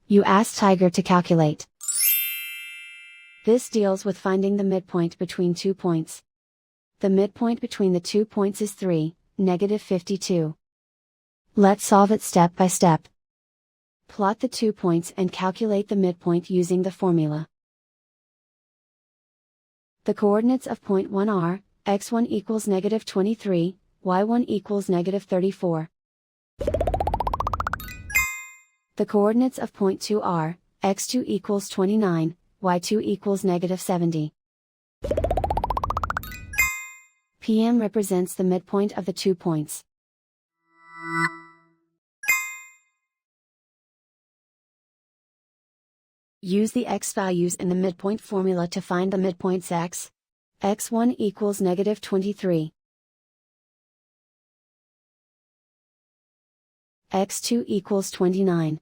You ask Tiger to calculate. This deals with finding the midpoint between 2 points. The midpoint between the 2 points is 3, -52. Let's solve it step by step. Plot the 2 points and calculate the midpoint using the formula. The coordinates of point 1 are, x1 equals -23, y1 equals -34. The coordinates of point 2 are, x2 equals 29, y2 equals -70. PM represents the midpoint of the 2 points. Use the x values in the midpoint formula to find the midpoints x. x1 equals -23. x2 equals 29.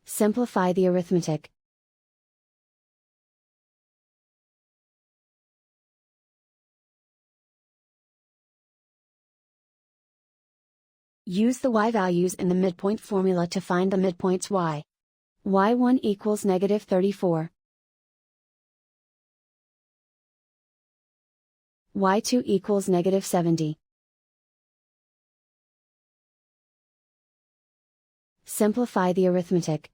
Simplify the arithmetic. Use the y values in the midpoint formula to find the midpoints y. y1 equals -34. y2 equals -70. Simplify the arithmetic.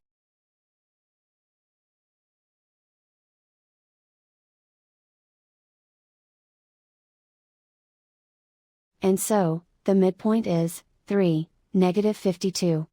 And so, the midpoint is 3, -52.